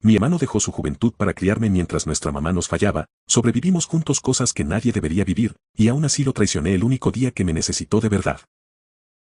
Mi hermano dejó su juventud para criarme mientras nuestra mamá nos fallaba, sobrevivimos juntos cosas que nadie debería vivir, y aún así lo traicioné el único día que me necesitó de verdad.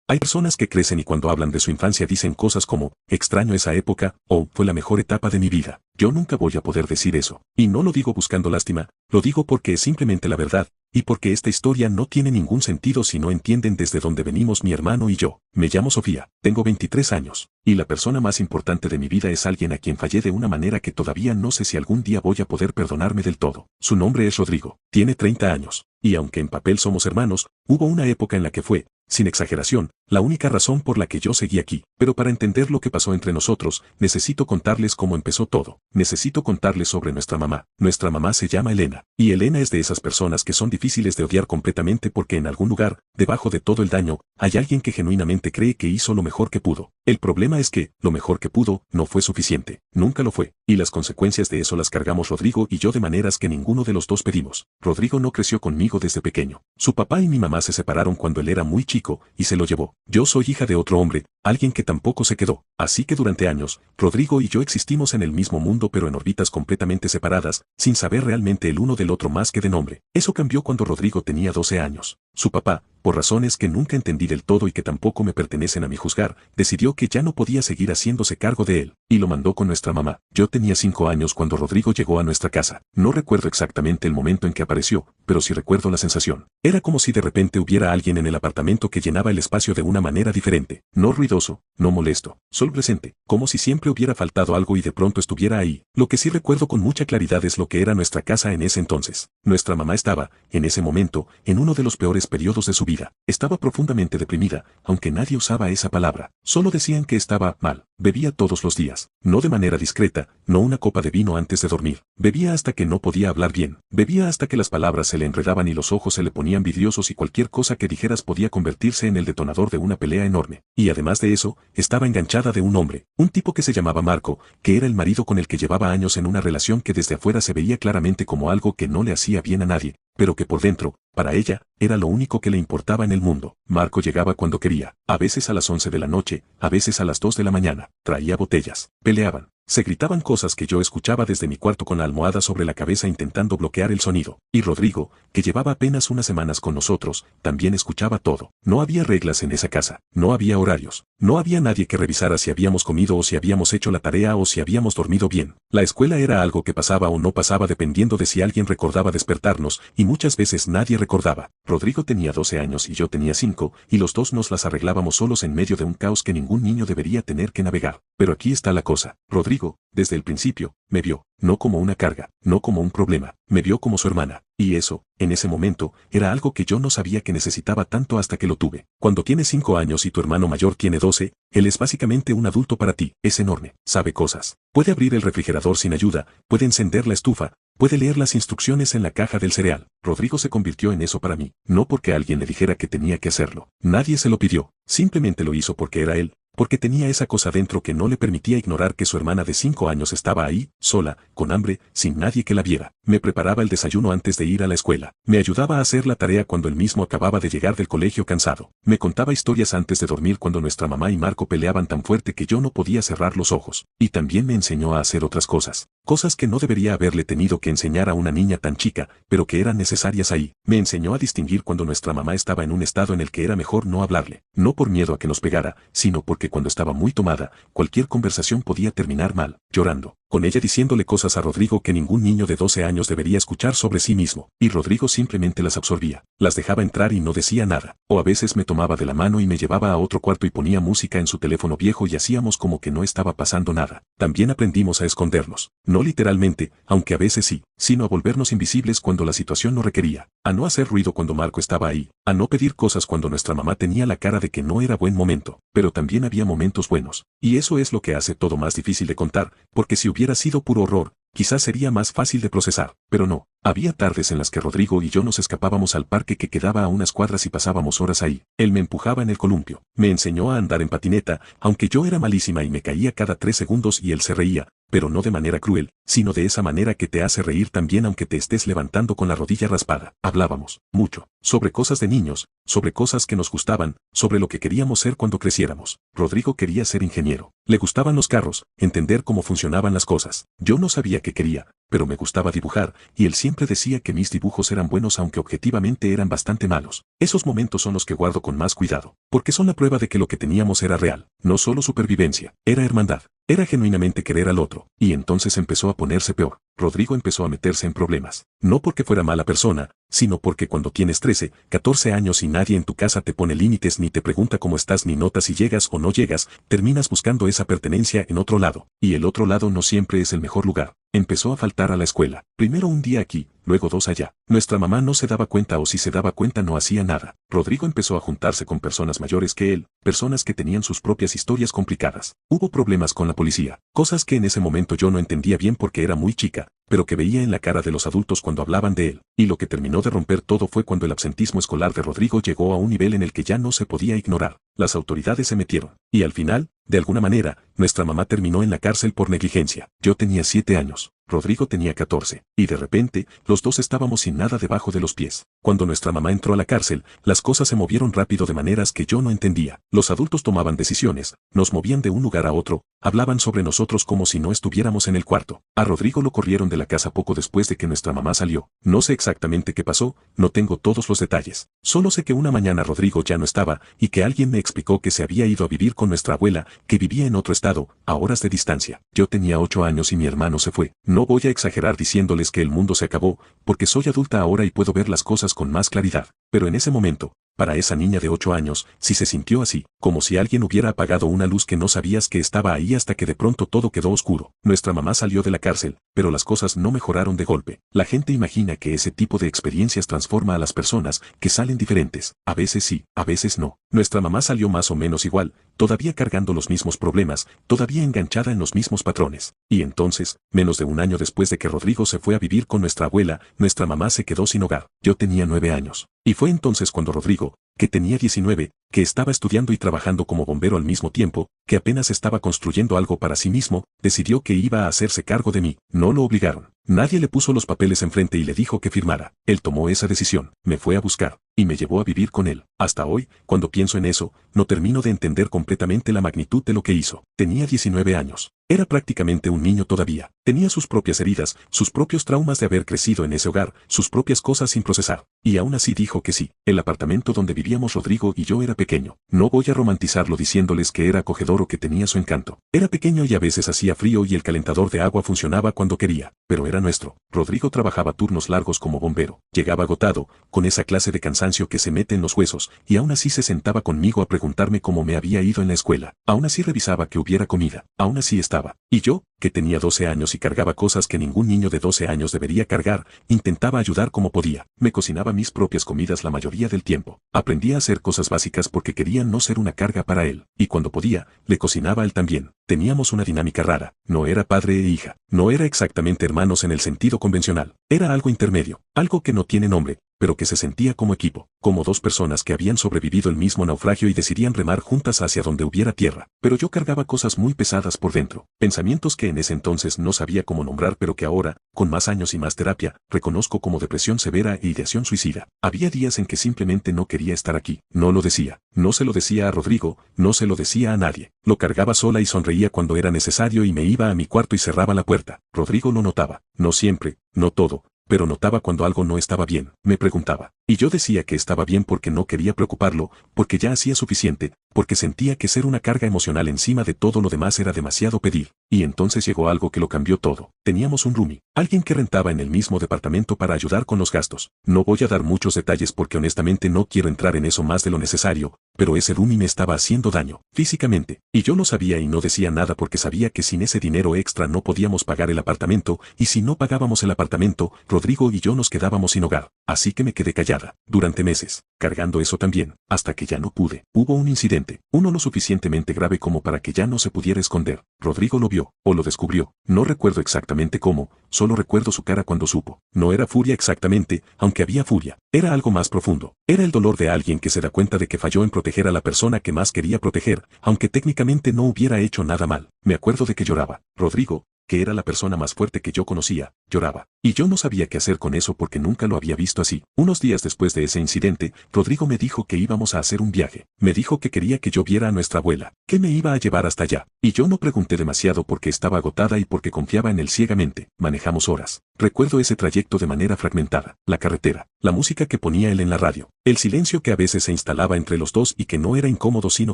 Hay personas que crecen y cuando hablan de su infancia dicen cosas como, extraño esa época, o fue la mejor etapa de mi vida. Yo nunca voy a poder decir eso, y no lo digo buscando lástima, lo digo porque es simplemente la verdad, y porque esta historia no tiene ningún sentido si no entienden desde dónde venimos mi hermano y yo. Me llamo Sofía, tengo 23 años, y la persona más importante de mi vida es alguien a quien fallé de una manera que todavía no sé si algún día voy a poder perdonarme del todo. Su nombre es Rodrigo, tiene 30 años, y aunque en papel somos hermanos, hubo una época en la que fue, sin exageración, la única razón por la que yo seguí aquí. Pero para entender lo que pasó entre nosotros, necesito contarles cómo empezó todo. Necesito contarles sobre nuestra mamá. Nuestra mamá se llama Elena. Y Elena es de esas personas que son difíciles de odiar completamente porque en algún lugar, debajo de todo el daño, hay alguien que genuinamente cree que hizo lo mejor que pudo. El problema es que, lo mejor que pudo, no fue suficiente. Nunca lo fue. Y las consecuencias de eso las cargamos Rodrigo y yo de maneras que ninguno de los dos pedimos. Rodrigo no creció conmigo desde pequeño. Su papá y mi mamá se separaron cuando él era muy chico, y se lo llevó. Yo soy hija de otro hombre, alguien que tampoco se quedó. Así que durante años, Rodrigo y yo existimos en el mismo mundo pero en órbitas completamente separadas, sin saber realmente el uno del otro más que de nombre. Eso cambió cuando Rodrigo tenía 12 años. Su papá, por razones que nunca entendí del todo y que tampoco me pertenecen a mi juzgar, decidió que ya no podía seguir haciéndose cargo de él, y lo mandó con nuestra mamá. Yo tenía 5 años cuando Rodrigo llegó a nuestra casa. No recuerdo exactamente el momento en que apareció, pero sí recuerdo la sensación. Era como si de repente hubiera alguien en el apartamento que llenaba el espacio de una manera diferente, no ruidoso, no molesto, solo presente, como si siempre hubiera faltado algo y de pronto estuviera ahí. Lo que sí recuerdo con mucha claridad es lo que era nuestra casa en ese entonces. Nuestra mamá estaba, en ese momento, en uno de los peores periodos de su vida. Estaba profundamente deprimida, aunque nadie usaba esa palabra. Solo decían que estaba mal. Bebía todos los días, no de manera discreta, no una copa de vino antes de dormir. Bebía hasta que no podía hablar bien. Bebía hasta que las palabras se le enredaban y los ojos se le ponían vidriosos y cualquier cosa que dijeras podía convertirse en el detonador de una pelea enorme. Y además de eso, estaba enganchada de un hombre, un tipo que se llamaba Marco, que era el marido con el que llevaba años en una relación que desde afuera se veía claramente como algo que no le hacía bien a nadie, pero que por dentro, para ella, era lo único que le importaba en el mundo. Marco llegaba cuando quería, a veces a las 11 de la noche, a veces a las 2 de la mañana, traía botellas, peleaban. Se gritaban cosas que yo escuchaba desde mi cuarto con la almohada sobre la cabeza intentando bloquear el sonido. Y Rodrigo, que llevaba apenas unas semanas con nosotros, también escuchaba todo. No había reglas en esa casa, no había horarios, no había nadie que revisara si habíamos comido o si habíamos hecho la tarea o si habíamos dormido bien. La escuela era algo que pasaba o no pasaba dependiendo de si alguien recordaba despertarnos, y muchas veces nadie recordaba. Rodrigo tenía 12 años y yo tenía 5, y los dos nos las arreglábamos solos en medio de un caos que ningún niño debería tener que navegar. Pero aquí está la cosa. Rodrigo, desde el principio, me vio, no como una carga, no como un problema, me vio como su hermana. Y eso, en ese momento, era algo que yo no sabía que necesitaba tanto hasta que lo tuve. Cuando tienes 5 años y tu hermano mayor tiene 12, él es básicamente un adulto para ti, es enorme, sabe cosas. Puede abrir el refrigerador sin ayuda, puede encender la estufa, puede leer las instrucciones en la caja del cereal. Rodrigo se convirtió en eso para mí, no porque alguien le dijera que tenía que hacerlo. Nadie se lo pidió, simplemente lo hizo porque era él. Porque tenía esa cosa dentro que no le permitía ignorar que su hermana de 5 años estaba ahí, sola, con hambre, sin nadie que la viera. Me preparaba el desayuno antes de ir a la escuela. Me ayudaba a hacer la tarea cuando él mismo acababa de llegar del colegio cansado. Me contaba historias antes de dormir cuando nuestra mamá y Marco peleaban tan fuerte que yo no podía cerrar los ojos. Y también me enseñó a hacer otras cosas. Cosas que no debería haberle tenido que enseñar a una niña tan chica, pero que eran necesarias ahí. Me enseñó a distinguir cuando nuestra mamá estaba en un estado en el que era mejor no hablarle. No por miedo a que nos pegara, sino porque cuando estaba muy tomada, cualquier conversación podía terminar mal, llorando, con ella diciéndole cosas a Rodrigo que ningún niño de 12 años debería escuchar sobre sí mismo, y Rodrigo simplemente las absorbía, las dejaba entrar y no decía nada, o a veces me tomaba de la mano y me llevaba a otro cuarto y ponía música en su teléfono viejo y hacíamos como que no estaba pasando nada. También aprendimos a escondernos, no literalmente, aunque a veces sí, sino a volvernos invisibles cuando la situación lo requería, a no hacer ruido cuando Marco estaba ahí, a no pedir cosas cuando nuestra mamá tenía la cara de que no era buen momento, pero también había momentos buenos, y eso es lo que hace todo más difícil de contar, porque si hubiera sido puro horror, quizás sería más fácil de procesar, pero no, Había tardes en las que Rodrigo y yo nos escapábamos al parque que quedaba a unas cuadras y pasábamos horas ahí. Él me empujaba en el columpio, me enseñó a andar en patineta, aunque yo era malísima y me caía cada 3 segundos y él se reía, pero no de manera cruel, sino de esa manera que te hace reír también aunque te estés levantando con la rodilla raspada. Hablábamos, mucho, sobre cosas de niños, sobre cosas que nos gustaban, sobre lo que queríamos ser cuando creciéramos. Rodrigo quería ser ingeniero. Le gustaban los carros, entender cómo funcionaban las cosas. Yo no sabía qué quería, pero me gustaba dibujar, y él siempre decía que mis dibujos eran buenos aunque objetivamente eran bastante malos. Esos momentos son los que guardo con más cuidado, porque son la prueba de que lo que teníamos era real, no solo supervivencia, era hermandad. Era genuinamente querer al otro, y entonces empezó a ponerse peor. Rodrigo empezó a meterse en problemas. No porque fuera mala persona, sino porque cuando tienes 13, 14 años y nadie en tu casa te pone límites ni te pregunta cómo estás ni nota si llegas o no llegas, terminas buscando esa pertenencia en otro lado, y el otro lado no siempre es el mejor lugar. Empezó a faltar a la escuela. Primero un día aquí, luego 2 allá. Nuestra mamá no se daba cuenta o si se daba cuenta no hacía nada. Rodrigo empezó a juntarse con personas mayores que él, personas que tenían sus propias historias complicadas. Hubo problemas con la policía, cosas que en ese momento yo no entendía bien porque era muy chica, pero que veía en la cara de los adultos cuando hablaban de él. Y lo que terminó de romper todo fue cuando el absentismo escolar de Rodrigo llegó a un nivel en el que ya no se podía ignorar. Las autoridades se metieron, y al final, de alguna manera, nuestra mamá terminó en la cárcel por negligencia. Yo tenía 7 años. Rodrigo tenía 14, y de repente, los dos estábamos sin nada debajo de los pies. Cuando nuestra mamá entró a la cárcel, las cosas se movieron rápido de maneras que yo no entendía. Los adultos tomaban decisiones, nos movían de un lugar a otro, hablaban sobre nosotros como si no estuviéramos en el cuarto. A Rodrigo lo corrieron de la casa poco después de que nuestra mamá salió. No sé exactamente qué pasó, no tengo todos los detalles. Solo sé que una mañana Rodrigo ya no estaba, y que alguien me explicó que se había ido a vivir con nuestra abuela, que vivía en otro estado, a horas de distancia. Yo tenía 8 años y mi hermano se fue. No voy a exagerar diciéndoles que el mundo se acabó, porque soy adulta ahora y puedo ver las cosas con más claridad. Pero en ese momento, para esa niña de 8 años, sí se sintió así, como si alguien hubiera apagado una luz que no sabías que estaba ahí hasta que de pronto todo quedó oscuro. Nuestra mamá salió de la cárcel, pero las cosas no mejoraron de golpe. La gente imagina que ese tipo de experiencias transforma a las personas, que salen diferentes. A veces sí, a veces no. Nuestra mamá salió más o menos igual, todavía cargando los mismos problemas, todavía enganchada en los mismos patrones. Y entonces, menos de un año después de que Rodrigo se fue a vivir con nuestra abuela, nuestra mamá se quedó sin hogar. Yo tenía 9 años. Y fue entonces cuando Rodrigo, que tenía 19, que estaba estudiando y trabajando como bombero al mismo tiempo, que apenas estaba construyendo algo para sí mismo, decidió que iba a hacerse cargo de mí. No lo obligaron. Nadie le puso los papeles enfrente y le dijo que firmara. Él tomó esa decisión, me fue a buscar, y me llevó a vivir con él. Hasta hoy, cuando pienso en eso, no termino de entender completamente la magnitud de lo que hizo. Tenía 19 años. Era prácticamente un niño todavía. Tenía sus propias heridas, sus propios traumas de haber crecido en ese hogar, sus propias cosas sin procesar. Y aún así dijo que sí. El apartamento donde vivíamos Rodrigo y yo era pequeño. No voy a romantizarlo diciéndoles que era acogedor o que tenía su encanto. Era pequeño y a veces hacía frío y el calentador de agua funcionaba cuando quería. Pero era nuestro. Rodrigo trabajaba turnos largos como bombero. Llegaba agotado, con esa clase de cansancio que se mete en los huesos, y aún así se sentaba conmigo a preguntarme cómo me había ido en la escuela. Aún así revisaba que hubiera comida. Aún así estaba. Y yo, que tenía 12 años y cargaba cosas que ningún niño de 12 años debería cargar, intentaba ayudar como podía. Me cocinaba mis propias comidas la mayoría del tiempo. Aprendí a hacer cosas básicas porque quería no ser una carga para él. Y cuando podía, le cocinaba a él también. Teníamos una dinámica rara. No era padre e hija. No era exactamente hermanos en el sentido convencional. Era algo intermedio. Algo que no tiene nombre, pero que se sentía como equipo, como dos personas que habían sobrevivido el mismo naufragio y decidían remar juntas hacia donde hubiera tierra. Pero yo cargaba cosas muy pesadas por dentro, pensamientos que en ese entonces no sabía cómo nombrar pero que ahora, con más años y más terapia, reconozco como depresión severa e ideación suicida. Había días en que simplemente no quería estar aquí. No lo decía. No se lo decía a Rodrigo, no se lo decía a nadie. Lo cargaba sola y sonreía cuando era necesario y me iba a mi cuarto y cerraba la puerta. Rodrigo lo notaba. No siempre, no todo, pero notaba cuando algo no estaba bien. Me preguntaba. Y yo decía que estaba bien porque no quería preocuparlo, porque ya hacía suficiente, porque sentía que ser una carga emocional encima de todo lo demás era demasiado pedir. Y entonces llegó algo que lo cambió todo. Teníamos un roomie, alguien que rentaba en el mismo departamento para ayudar con los gastos. No voy a dar muchos detalles porque honestamente no quiero entrar en eso más de lo necesario, pero ese roomie me estaba haciendo daño, físicamente, y yo lo sabía y no decía nada porque sabía que sin ese dinero extra no podíamos pagar el apartamento, y si no pagábamos el apartamento, Rodrigo y yo nos quedábamos sin hogar. así que me quedé callada, durante meses, cargando eso también, hasta que ya no pude. Hubo un incidente, uno lo suficientemente grave como para que ya no se pudiera esconder. Rodrigo lo vio, o lo descubrió, no recuerdo exactamente cómo, solo recuerdo su cara cuando supo. No era furia exactamente, aunque había furia, era algo más profundo. Era el dolor de alguien que se da cuenta de que falló en proteger a la persona que más quería proteger, aunque técnicamente no hubiera hecho nada mal. Me acuerdo de que lloraba. Rodrigo, que era la persona más fuerte que yo conocía, lloraba. Y yo no sabía qué hacer con eso porque nunca lo había visto así. Unos días después de ese incidente, Rodrigo me dijo que íbamos a hacer un viaje. Me dijo que quería que yo viera a nuestra abuela, que me iba a llevar hasta allá. Y yo no pregunté demasiado porque estaba agotada y porque confiaba en él ciegamente. Manejamos horas. Recuerdo ese trayecto de manera fragmentada. La carretera, la música que ponía él en la radio, el silencio que a veces se instalaba entre los dos y que no era incómodo sino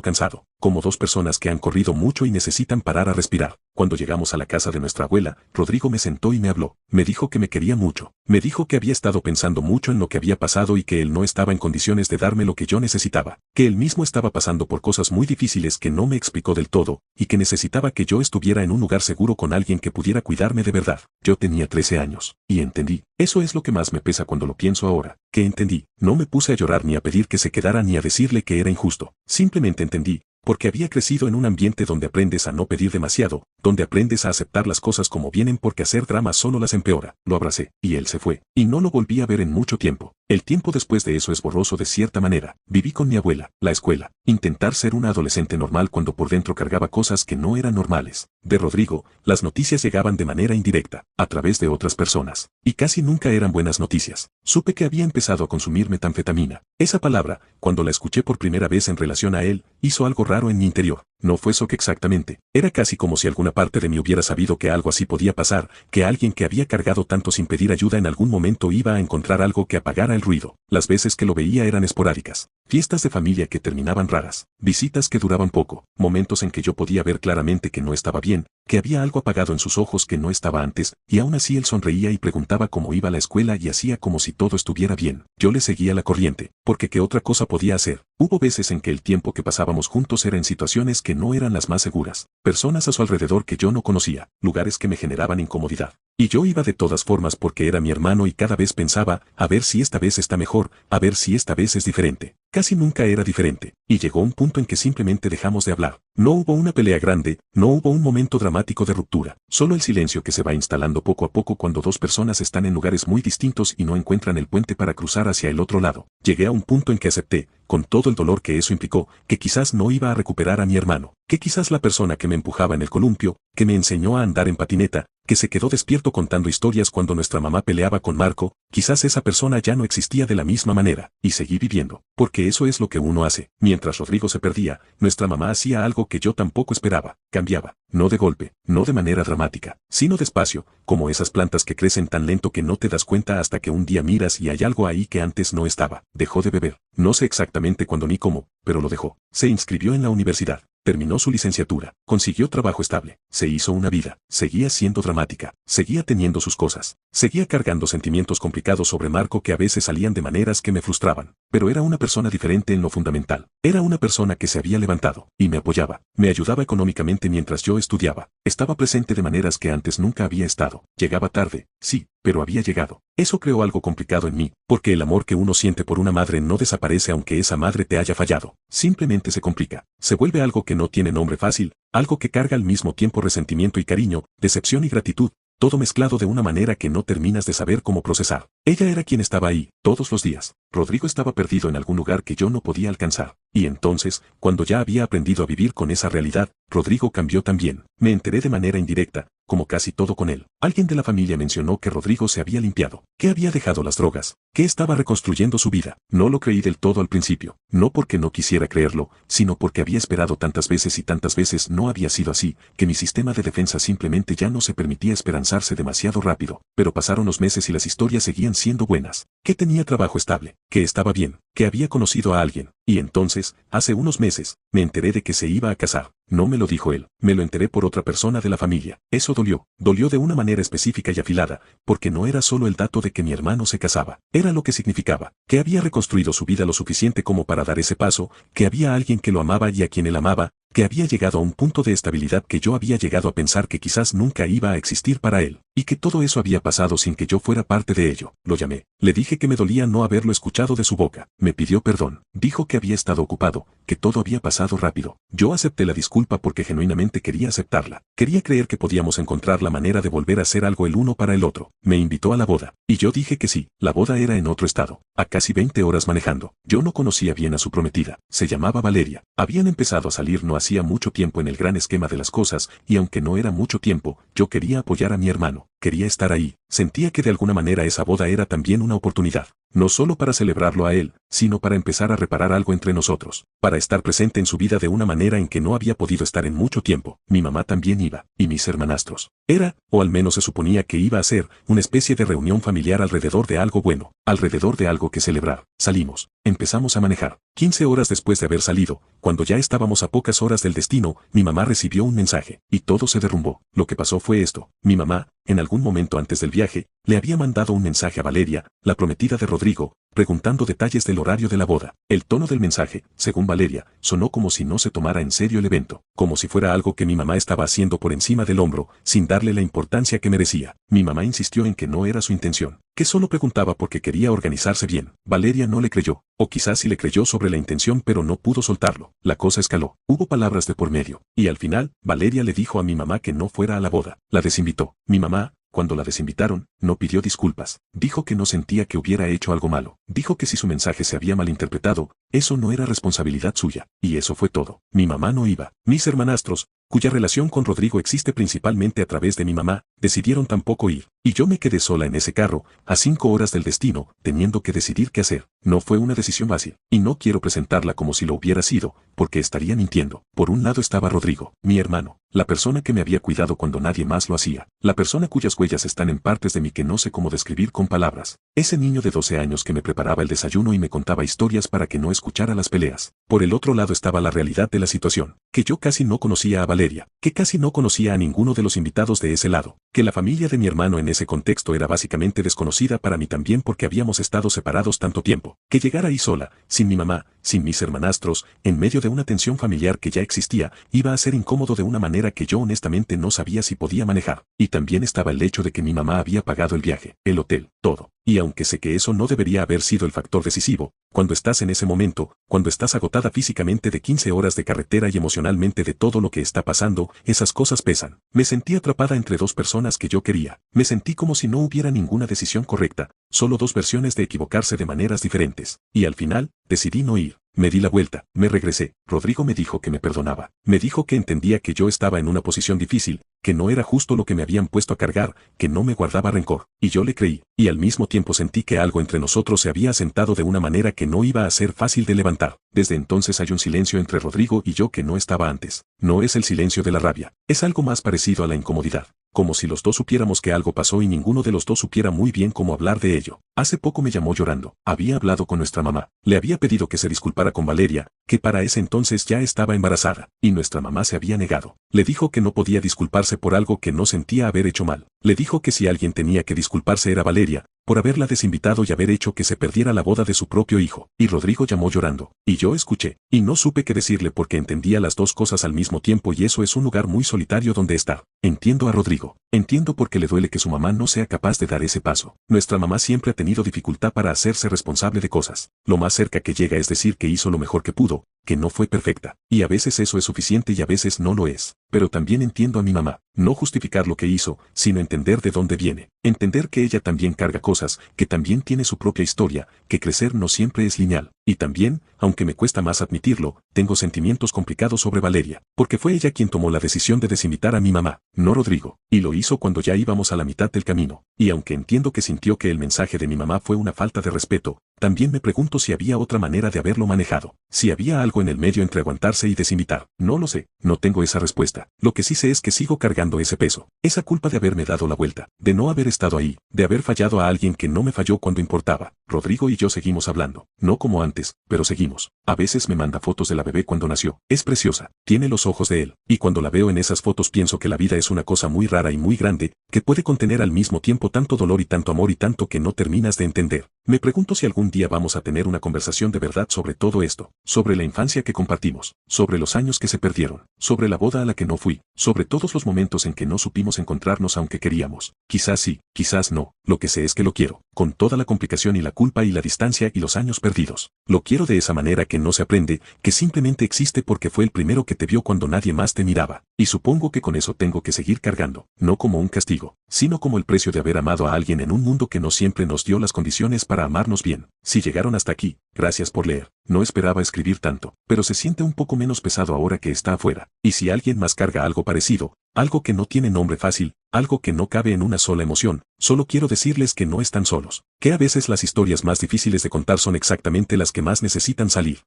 cansado, como dos personas que han corrido mucho y necesitan parar a respirar. Cuando llegamos a la casa de nuestra abuela, Rodrigo me sentó y me habló. Me dijo que me quería mucho. Me dijo que había estado pensando mucho en lo que había pasado y que él no estaba en condiciones de darme lo que yo necesitaba. Que él mismo estaba pasando por cosas muy difíciles que no me explicó del todo, y que necesitaba que yo estuviera en un lugar seguro con alguien que pudiera cuidarme de verdad. Yo tenía 13 años, y entendí. Eso es lo que más me pesa cuando lo pienso ahora, que entendí. No me puse a llorar ni a pedir que se quedara ni a decirle que era injusto. Simplemente entendí. Porque había crecido en un ambiente donde aprendes a no pedir demasiado, donde aprendes a aceptar las cosas como vienen porque hacer drama solo las empeora. Lo abracé, y él se fue, y no lo volví a ver en mucho tiempo. El tiempo después de eso es borroso de cierta manera. Viví con mi abuela, la escuela, intentar ser una adolescente normal cuando por dentro cargaba cosas que no eran normales. De Rodrigo, las noticias llegaban de manera indirecta, a través de otras personas, y casi nunca eran buenas noticias. Supe que había empezado a consumir metanfetamina. Esa palabra, cuando la escuché por primera vez en relación a él, hizo algo raro en mi interior. No fue eso que exactamente. Era casi como si alguna parte de mí hubiera sabido que algo así podía pasar, que alguien que había cargado tanto sin pedir ayuda en algún momento iba a encontrar algo que apagara el ruido. Las veces que lo veía eran esporádicas. Fiestas de familia que terminaban raras, visitas que duraban poco, momentos en que yo podía ver claramente que no estaba bien, que había algo apagado en sus ojos que no estaba antes, y aún así él sonreía y preguntaba cómo iba a la escuela y hacía como si todo estuviera bien. Yo le seguía la corriente, porque qué otra cosa podía hacer. Hubo veces en que el tiempo que pasábamos juntos era en situaciones que no eran las más seguras, personas a su alrededor que yo no conocía, lugares que me generaban incomodidad. Y yo iba de todas formas porque era mi hermano y cada vez pensaba, a ver si esta vez está mejor, a ver si esta vez es diferente. Casi nunca era diferente, y llegó un punto en que simplemente dejamos de hablar. No hubo una pelea grande, no hubo un momento dramático de ruptura, solo el silencio que se va instalando poco a poco cuando dos personas están en lugares muy distintos y no encuentran el puente para cruzar hacia el otro lado. Llegué a un punto en que acepté, con todo el dolor que eso implicó, que quizás no iba a recuperar a mi hermano, que quizás la persona que me empujaba en el columpio, que me enseñó a andar en patineta, que se quedó despierto contando historias cuando nuestra mamá peleaba con Marco, quizás esa persona ya no existía de la misma manera, y seguí viviendo, porque eso es lo que uno hace. Mientras Rodrigo se perdía, nuestra mamá hacía algo que yo tampoco esperaba, cambiaba, no de golpe, no de manera dramática, sino despacio, como esas plantas que crecen tan lento que no te das cuenta hasta que un día miras y hay algo ahí que antes no estaba. Dejó de beber, no sé exactamente cuándo ni cómo, pero lo dejó. Se inscribió en la universidad. Terminó su licenciatura, consiguió trabajo estable, se hizo una vida, seguía siendo dramática, seguía teniendo sus cosas, seguía cargando sentimientos complicados sobre Marco que a veces salían de maneras que me frustraban, pero era una persona diferente en lo fundamental, era una persona que se había levantado, y me apoyaba, me ayudaba económicamente mientras yo estudiaba, estaba presente de maneras que antes nunca había estado, llegaba tarde, sí, pero había llegado. Eso creó algo complicado en mí, porque el amor que uno siente por una madre no desaparece aunque esa madre te haya fallado, simplemente se complica, se vuelve algo que no tiene nombre fácil, algo que carga al mismo tiempo resentimiento y cariño, decepción y gratitud, todo mezclado de una manera que no terminas de saber cómo procesar. Ella era quien estaba ahí, todos los días. Rodrigo estaba perdido en algún lugar que yo no podía alcanzar. Y entonces, cuando ya había aprendido a vivir con esa realidad, Rodrigo cambió también. Me enteré de manera indirecta, como casi todo con él. Alguien de la familia mencionó que Rodrigo se había limpiado, que había dejado las drogas, que estaba reconstruyendo su vida. No lo creí del todo al principio, no porque no quisiera creerlo, sino porque había esperado tantas veces y tantas veces no había sido así, que mi sistema de defensa simplemente ya no se permitía esperanzarse demasiado rápido. Pero pasaron los meses y las historias seguían siendo buenas, que tenía trabajo estable, que estaba bien, que había conocido a alguien, y entonces, hace unos meses, me enteré de que se iba a casar. No me lo dijo él, me lo enteré por otra persona de la familia. Eso dolió de una manera específica y afilada, porque no era solo el dato de que mi hermano se casaba, era lo que significaba, que había reconstruido su vida lo suficiente como para dar ese paso, que había alguien que lo amaba y a quien él amaba, que había llegado a un punto de estabilidad que yo había llegado a pensar que quizás nunca iba a existir para él. y que todo eso había pasado sin que yo fuera parte de ello. Lo llamé. Le dije que me dolía no haberlo escuchado de su boca. Me pidió perdón. Dijo que había estado ocupado, que todo había pasado rápido. Yo acepté la disculpa porque genuinamente quería aceptarla. Quería creer que podíamos encontrar la manera de volver a hacer algo el uno para el otro. Me invitó a la boda, y yo dije que sí. La boda era en otro estado, a casi 20 horas manejando. Yo no conocía bien a su prometida. Se llamaba Valeria. Habían empezado a salir no hacía mucho tiempo en el gran esquema de las cosas, y aunque no era mucho tiempo, yo quería apoyar a mi hermano. Quería estar ahí. Sentía que de alguna manera esa boda era también una oportunidad. No solo para celebrarlo a él, sino para empezar a reparar algo entre nosotros. Para estar presente en su vida de una manera en que no había podido estar en mucho tiempo. Mi mamá también iba, y mis hermanastros. Era, o al menos se suponía que iba a ser, una especie de reunión familiar alrededor de algo bueno, alrededor de algo que celebrar. Salimos. Empezamos a manejar. 15 horas después de haber salido, cuando ya estábamos a pocas horas del destino, mi mamá recibió un mensaje, y todo se derrumbó. Lo que pasó fue esto. Mi mamá, en algún momento antes del viaje, le había mandado un mensaje a Valeria, la prometida de Rodrigo, preguntando detalles del horario de la boda. El tono del mensaje, según Valeria, sonó como si no se tomara en serio el evento, como si fuera algo que mi mamá estaba haciendo por encima del hombro, sin darle la importancia que merecía. Mi mamá insistió en que no era su intención, que solo preguntaba porque quería organizarse bien. Valeria no le creyó, o quizás sí le creyó sobre la intención pero no pudo soltarlo. La cosa escaló. Hubo palabras de por medio, y al final, Valeria le dijo a mi mamá que no fuera a la boda. La desinvitó. Mi mamá, cuando la desinvitaron, no pidió disculpas. Dijo que no sentía que hubiera hecho algo malo. Dijo que si su mensaje se había malinterpretado, eso no era responsabilidad suya. Y eso fue todo. Mi mamá no iba. Mis hermanastros, cuya relación con Rodrigo existe principalmente a través de mi mamá, decidieron tampoco ir. Y yo me quedé sola en ese carro, a 5 horas del destino, teniendo que decidir qué hacer. No fue una decisión fácil, y no quiero presentarla como si lo hubiera sido, porque estaría mintiendo. Por un lado estaba Rodrigo, mi hermano, la persona que me había cuidado cuando nadie más lo hacía, la persona cuyas huellas están en partes de mí que no sé cómo describir con palabras. Ese niño de 12 años que me preparaba el desayuno y me contaba historias para que no escuchara las peleas. Por el otro lado estaba la realidad de la situación, que yo casi no conocía a Valeria, que casi no conocía a ninguno de los invitados de ese lado, que la familia de mi hermano en ese contexto era básicamente desconocida para mí también porque habíamos estado separados tanto tiempo, que llegar ahí sola, sin mi mamá, sin mis hermanastros, en medio de una tensión familiar que ya existía, iba a ser incómodo de una manera que yo honestamente no sabía si podía manejar. Y también estaba el hecho de que mi mamá había pagado el viaje, el hotel, todo. Y aunque sé que eso no debería haber sido el factor decisivo, cuando estás en ese momento, cuando estás agotada físicamente de 15 horas de carretera y emocionalmente de todo lo que está pasando, esas cosas pesan. Me sentí atrapada entre dos personas que yo quería. Me sentí como si no hubiera ninguna decisión correcta, solo dos versiones de equivocarse de maneras diferentes. Y al final, decidí no ir. Me di la vuelta, me regresé. Rodrigo me dijo que me perdonaba. Me dijo que entendía que yo estaba en una posición difícil, que no era justo lo que me habían puesto a cargar, que no me guardaba rencor. Y yo le creí, y al mismo tiempo sentí que algo entre nosotros se había asentado de una manera que no iba a ser fácil de levantar. Desde entonces hay un silencio entre Rodrigo y yo que no estaba antes. No es el silencio de la rabia, es algo más parecido a la incomodidad. Como si los dos supiéramos que algo pasó y ninguno de los dos supiera muy bien cómo hablar de ello. Hace poco me llamó llorando. Había hablado con nuestra mamá. Le había pedido que se disculpara con Valeria, que para ese entonces ya estaba embarazada, y nuestra mamá se había negado. Le dijo que no podía disculparse por algo que no sentía haber hecho mal. Le dijo que si alguien tenía que disculparse era Valeria, por haberla desinvitado y haber hecho que se perdiera la boda de su propio hijo. Y Rodrigo llamó llorando. Y yo escuché. Y no supe qué decirle porque entendía las dos cosas al mismo tiempo y eso es un lugar muy solitario donde estar. Entiendo a Rodrigo. Entiendo por qué le duele que su mamá no sea capaz de dar ese paso. Nuestra mamá siempre ha tenido dificultad para hacerse responsable de cosas. Lo más cerca que llega es decir que hizo lo mejor que pudo, que no fue perfecta. Y a veces eso es suficiente y a veces no lo es. Pero también entiendo a mi mamá. No justificar lo que hizo, sino entender de dónde viene. Entender que ella también carga cosas, que también tiene su propia historia, que crecer no siempre es lineal. Y también, aunque me cuesta más admitirlo, tengo sentimientos complicados sobre Valeria, porque fue ella quien tomó la decisión de desinvitar a mi mamá, no Rodrigo, y lo hizo cuando ya íbamos a la mitad del camino. Y aunque entiendo que sintió que el mensaje de mi mamá fue una falta de respeto, también me pregunto si había otra manera de haberlo manejado, si había algo en el medio entre aguantarse y desinvitar. No lo sé, no tengo esa respuesta. Lo que sí sé es que sigo cargando ese peso, esa culpa de haberme dado la vuelta, de no haber estado ahí, de haber fallado a alguien que no me falló cuando importaba. Rodrigo y yo seguimos hablando, no como antes, pero seguimos. A veces me manda fotos de la bebé cuando nació. Es preciosa, tiene los ojos de él, y cuando la veo en esas fotos pienso que la vida es una cosa muy rara y muy grande, que puede contener al mismo tiempo tanto dolor y tanto amor y tanto que no terminas de entender. Me pregunto si algún día vamos a tener una conversación de verdad sobre todo esto, sobre la infancia que compartimos, sobre los años que se perdieron, sobre la boda a la que no fui, sobre todos los momentos en que no supimos encontrarnos aunque queríamos. Quizás sí, quizás no, lo que sé es que lo quiero, con toda la complicación y la culpa y la distancia y los años perdidos. Lo quiero de esa manera que no se aprende, que simplemente existe porque fue el primero que te vio cuando nadie más te miraba. Y supongo que con eso tengo que seguir cargando, no como un castigo, sino como el precio de haber amado a alguien en un mundo que no siempre nos dio las condiciones para amarnos bien. Si llegaron hasta aquí, gracias por leer. No esperaba escribir tanto, pero se siente un poco menos pesado ahora que está afuera. Y si alguien más carga algo parecido, algo que no tiene nombre fácil, algo que no cabe en una sola emoción, solo quiero decirles que no están solos, que a veces las historias más difíciles de contar son exactamente las que más necesitan salir.